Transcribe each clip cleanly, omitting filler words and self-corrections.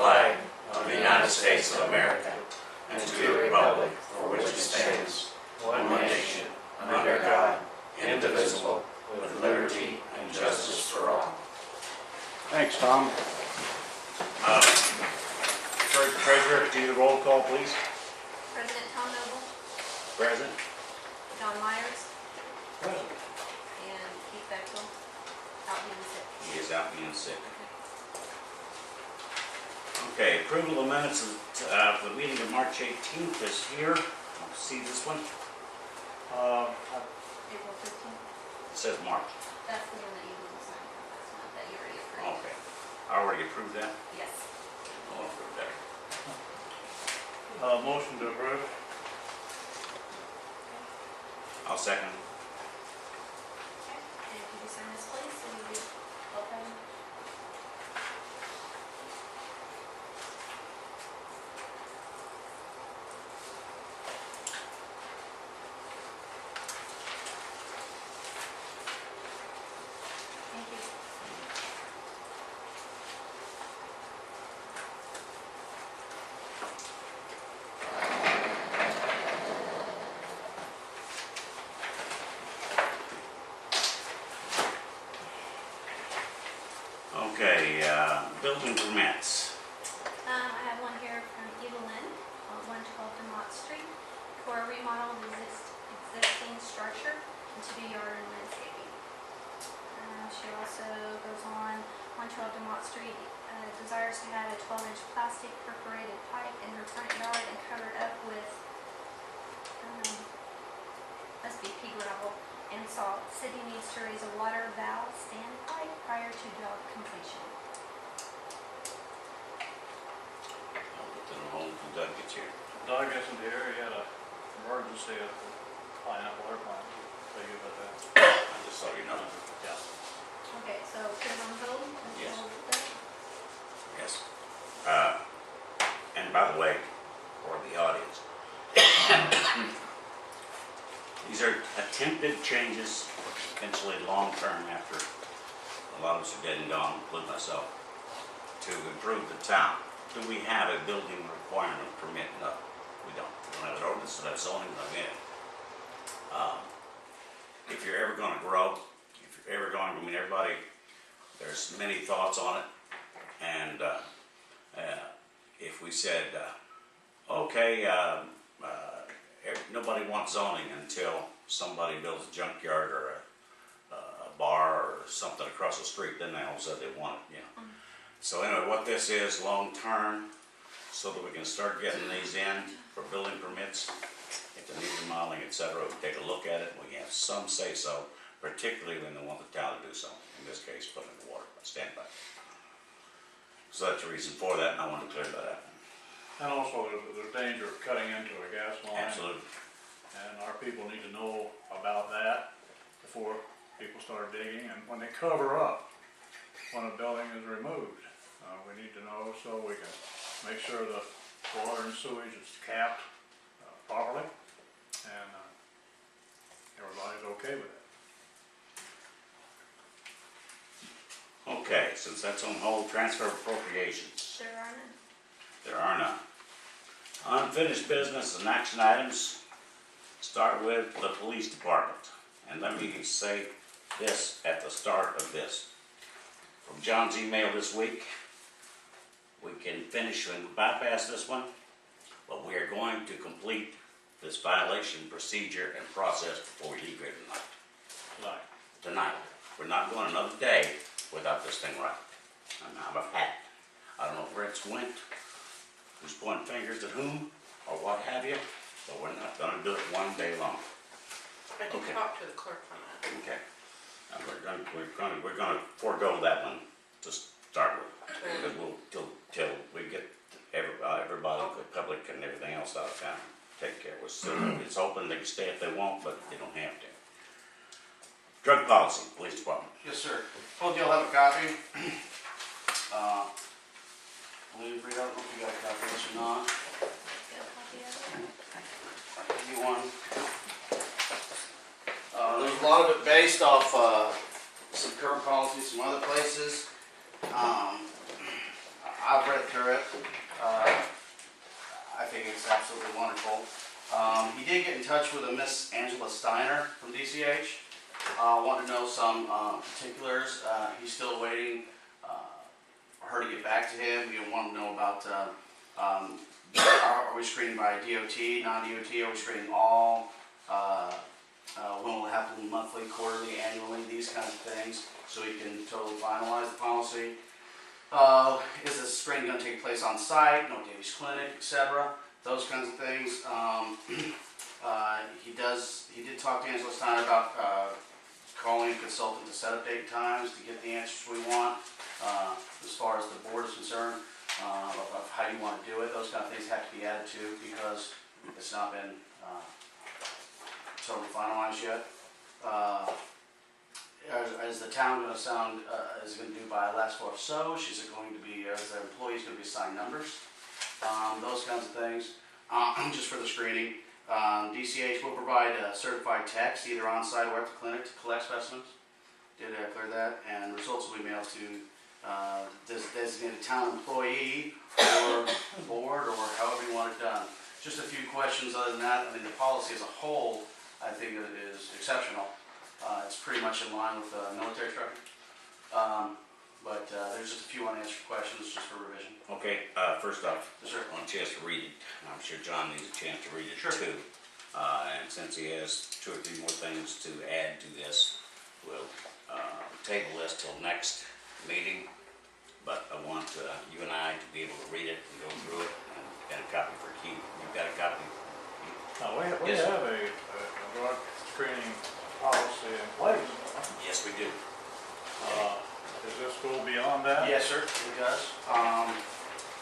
flag of the United States of America and to the republic for which it stands, one nation, under God, indivisible, with liberty and justice for all. Thanks, Tom. Treasurer, do the roll call, please. President Tom Noble, Present. John Myers, Present. and Keith Bechtel, out being sick. He is out being sick. Okay, approval of minutes of the meeting of March 18th is here. See this one? April 15th, It says March. that's the one that you will sign, that's not that you already approved. Okay. I already approved that? Yes. I'll approve that. Motion to approve. I'll second. Okay, and if you do sign this place, so you do both of them. Thank you. Okay, building permits. I have one here from Evelyn on 112 Demott Street for a remodel of existing structure into the yard and landscaping. She also goes on 112 Demott Street, desires to have a 12-inch plastic perforated pipe in her front yard and covered up with, must be pea gravel and salt. City needs to raise a water valve stand pipe prior to job completion. I'll put them home when Doug gets here. Doug gets into here, he had an emergency at the pineapple air plant. Tell you about that. I just thought you know. Yeah. Okay, so put it on hold. Yes. Hold it there. Yes. And by the way, for the audience, these are attempted changes, potentially long-term after a lot of us are dead and gone, including myself, to improve the town. Do we have a building requirement permit? No, we don't. We don't have an ordinance, so that's zoning, not in. If you're ever going to grow, if you're ever going, I mean, everybody, there's many thoughts on it, and if we said, okay, nobody wants zoning until somebody builds a junkyard or a bar or something across the street, then they all said they want it, you know. So anyway, what this is long-term, so that we can start getting these in for building permits, if they need remodeling, etc., we take a look at it, we have some say-so, particularly when they want the town to do so. In this case, put in the water, standby. So that's the reason for that, and I wanted to clear that up. And also, there's danger of cutting into a gas line. Absolutely. And our people need to know about that before people start digging, and when they cover up, when a building is removed. We need to know so we can make sure the water and sewage is capped properly, and everybody's okay with it. Okay, since that's on hold, transfer appropriations. There are none. There are none. Unfinished business and action items. Start with the police department. And let me say this at the start of this. From John's email this week, we can finish and bypass this one, but we are going to complete this violation procedure and process before we leave here tonight. Tonight. We're not going another day without this thing right. And I'm a hat. I don't know where it's went, who's pointing fingers at whom, or what have you, but we're not going to do it one day long. I did Okay. talk to the clerk on that. Okay. We're going to forego that one to start with, because we'll till we get everybody, the public, and everything else out of town. Take care. It's open. They can stay if they want, but they don't have to. Drug policy, police department. Yes, sir. Told you I'll have a copy. Believe Reed, I don't know if you got a copy of this or not. Get a copy of it. I'll give you one. There's a lot of it based off some current policies from other places. I I've read through it. I think it's absolutely wonderful. He did get in touch with a Miss Angela Steiner from DCH. Wanted to know some particulars. He's still waiting for her to get back to him. We want to know about are we screening by DOT, non-DOT? Are we screening all? When will it happen monthly, quarterly, annually, these kinds of things, so we can totally finalize the policy. Is the screening going to take place on site, no Davies Clinic, etc.? Those kinds of things. He did talk to Angela Steiner about calling a consultant to set up date times to get the answers we want. As far as the board is concerned, of how you want to do it, those kind of things have to be added to because it's not been totally finalized yet. Is the town going to is it going to do by last four so? Is it going to be, is the employees going to be assigned numbers? Those kinds of things, just for the screening. DCH will provide certified techs either on site or at the clinic to collect specimens. Did clear that, and results will be mailed to designated town employee or board or however you want it done. Just a few questions other than that. I mean, the policy as a whole, I think it is exceptional. It's pretty much in line with military structure. But there's just a few unanswered questions just for revision. Okay, first off, Yes, sir. I want a chance to read it. I'm sure John needs a chance to read it Sure. too. And since he has 2 or 3 more things to add to this, we'll table this till next meeting. But I want you and I to be able to read it and go through it, and get a copy for Keith. You've got a copy? Now, we Yes, sir. have a drug screening policy in place. Yes, we do. Does this go beyond that? Yes, sir, it does.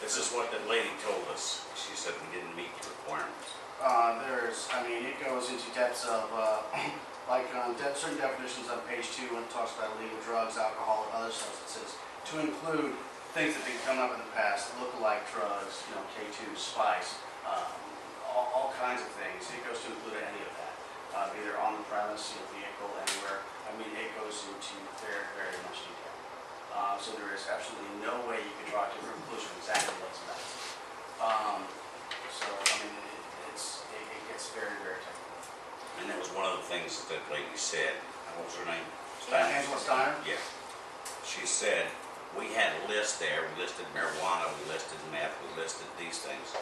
This is what that lady told us. She said we didn't meet the requirements. It goes into depths of, certain definitions on page 2 when it talks about illegal drugs, alcohol, and other substances, to include things that have been coming up in the past, look-alike drugs, K2, spice, all kinds of things. It goes to include any of that, either on the premise, vehicle, anywhere. I mean, it goes into very, very much detail. So there is absolutely no way you could draw a different conclusion exactly what's about. It gets very, very technical. And that was one of the things that that lady said. What was her name? Angela Steiner? Yeah. She said, we had a list there. We listed marijuana, we listed meth, we listed these things.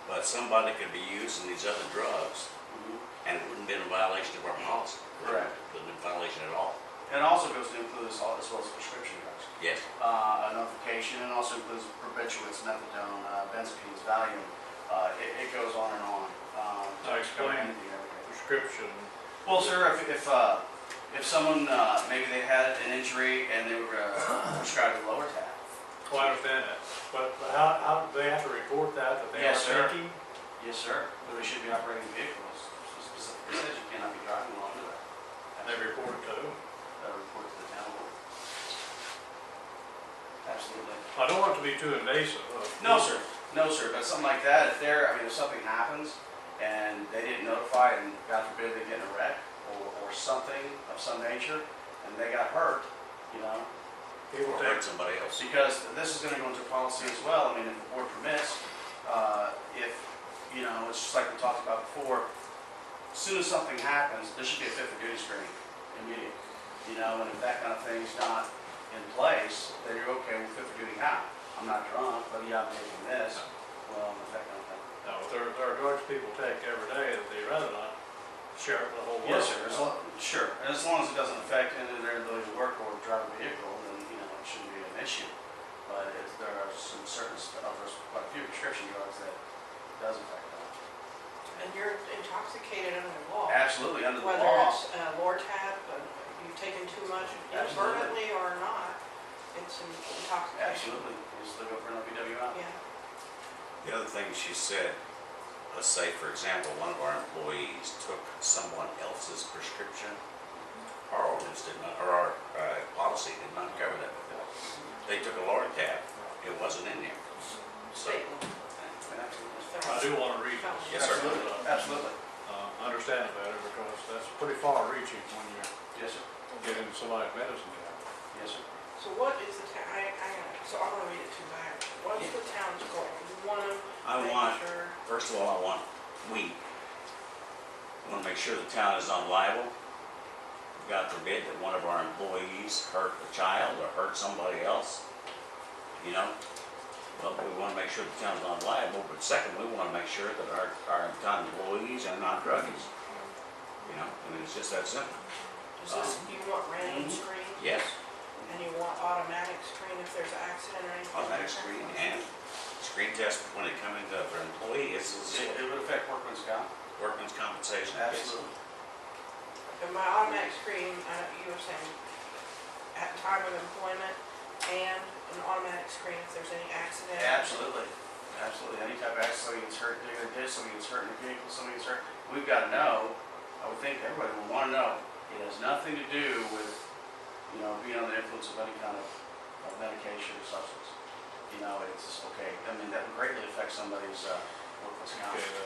But somebody could be using these other drugs and it wouldn't have been in violation of our policy. Correct. Wouldn't have been in violation at all. It also goes to include as well as prescription drugs. Yes. A notification, and also includes barbiturates, methadone, benzodiazepines, Valium. It goes on and on. Explain Anything, everything. prescription. Well, sir, if someone maybe they had an injury and they were prescribed a lower tab. Oh, I understand that. But how do they have to report that they Yes, are sir. taking? Yes, sir. But we should be operating vehicles. Specifically says you cannot be driving along with that. And they report it to who? Report to the town board. Absolutely. I don't want it to be too invasive. No, sir. No, sir. But something like that, if something happens and they didn't notify, and God forbid they get in a wreck or something of some nature, and they got hurt, People Or take hurt somebody else. because this is going to go into policy as well. I mean, if the board permits, it's just like we talked about before. As soon as something happens, there should be a fit for duty screening immediately. And if that kind of thing is not in place, then you're okay with fit for duty how? I'm not drunk, but yeah, I'm taking this. Well, that kind of thing. No, there are drugs people take every day that they rather not share it with the whole world. Yes, sir. Sure. And as long as it doesn't affect any of their ability to work or drive a vehicle, then it shouldn't be an issue. But there are some there's quite a few prescription drugs that does affect that. And you're intoxicated under the law. Absolutely, under the Whether law. it's Lortab, you've taken too much inadvertently or not, it's an intoxication. Absolutely. You just look up for an OPWI. Yeah. The other thing she said, let's say, for example, one of our employees took someone else's prescription. Our ordinance did not, or our policy did not cover that before. They took a Lortab, it wasn't in there. So, State law. I do want to read this. Yes, sir. Absolutely. Understand it better because that's pretty far reaching when you Yes, sir. get into somebody's medicine cabinet. Yes, sir. So what is the town, so I'm gonna read it too back. What's the town's goal? You wanna I make want, sure, first of all, we want to make sure the town is not liable. God forbid that one of our employees hurt a child or hurt somebody else, you know? Well, we want to make sure the town's not liable, but second, we want to make sure that our town employees are not druggies. You know, I mean, it's just that simple. is this, you want random screen? Yes, And you want automatic screen if there's an accident or anything? automatic screen and screen test when they come into their employee, it's It would affect workman's comp. workman's compensation. Absolutely. And my automatic screen, I know you were saying, at time of employment, and an automatic screen if there's any accident? Absolutely, absolutely. Any type of accident, somebody gets hurt, digging a ditch, somebody gets hurt in a vehicle, somebody gets hurt. We've got to know, I would think everybody would want to know. It has nothing to do with, you know, being under the influence of any kind of medication or substance. You know, it's, okay, I mean, that would greatly affect somebody's workman's comp. Okay,